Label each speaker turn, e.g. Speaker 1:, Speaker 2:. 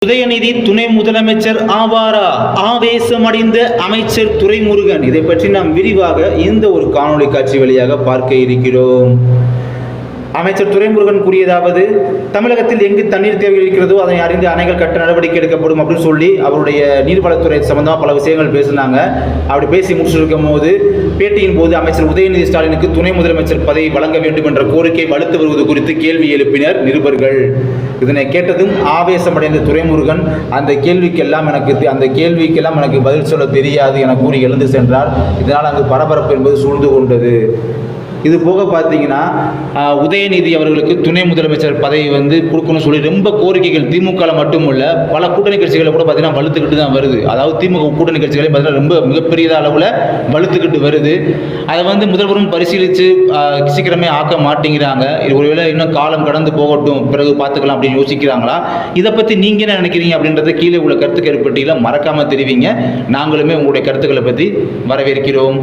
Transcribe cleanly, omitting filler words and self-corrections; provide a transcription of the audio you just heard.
Speaker 1: உதயநிதி துணை முதலமைச்சர் ஆவாரா? ஆவேசமடைந்த அமைச்சர் துரைமுருகன். இதை பற்றி நாம் விரிவாக இந்த ஒரு காணொளி காட்சி வழியாக பார்க்க இருக்கிறோம். அமைச்சர் துரைமுருகன் கூறியதாவது, தமிழகத்தில் எங்கு தண்ணீர் தேவை இருக்கிறதோ அதை அறிந்து அணைகள் கட்ட நடவடிக்கை எடுக்கப்படும் அப்படின்னு சொல்லி அவருடைய நீர்வளத்துறை சம்பந்தமாக பல விஷயங்கள் பேசினாங்க. அப்படி பேசி முடிச்சிருக்கும் போது பேட்டியின் போது அமைச்சர் உதயநிதி ஸ்டாலினுக்கு துணை முதலமைச்சர் பதவி வழங்க வேண்டும் என்ற கோரிக்கை வலுத்து வருவது குறித்து கேள்வி எழுப்பினர் நிருபர்கள். இதனை கேட்டதும் ஆவேசமடைந்த துரைமுருகன் அந்த கேள்விக்கெல்லாம் எனக்கு பதில் சொல்ல தெரியாது என கூறி எழுந்து சென்றார். இதனால் அங்கு பரபரப்பு என்பது சூழ்ந்து கொண்டது. இது போக பார்த்தீங்கன்னா உதயநிதி அவர்களுக்கு துணை முதலமைச்சர் பதவி கொடுக்கணும்னு சொல்லி ரொம்ப கோரிக்கைகள் திமுக மட்டுமல்ல பல கூட்டணி கட்சிகளை கூட பார்த்தீங்கன்னா வலுத்துக்கிட்டு தான் வருது. அதாவது திமுக கூட்டணி கட்சிகளை பார்த்தீங்கன்னா ரொம்ப மிகப்பெரிய அளவில் வலுத்துக்கிட்டு வருது. அதை முதல்வரும் பரிசீலித்து சீக்கிரமே ஆக்க மாட்டேங்கிறாங்க. ஒருவேளை இன்னும் காலம் கடந்து போகட்டும், பிறகு பார்த்துக்கலாம் அப்படின்னு யோசிக்கிறாங்களா? இதை பற்றி நீங்கள் என்ன நினைக்கிறீங்க அப்படின்றத கீழே உள்ள கருத்துக்கள் பட்டியல மறக்காமல் தெரிவிங்க. நாங்களுமே உங்களுடைய கருத்துக்களை பற்றி வரவேற்கிறோம்.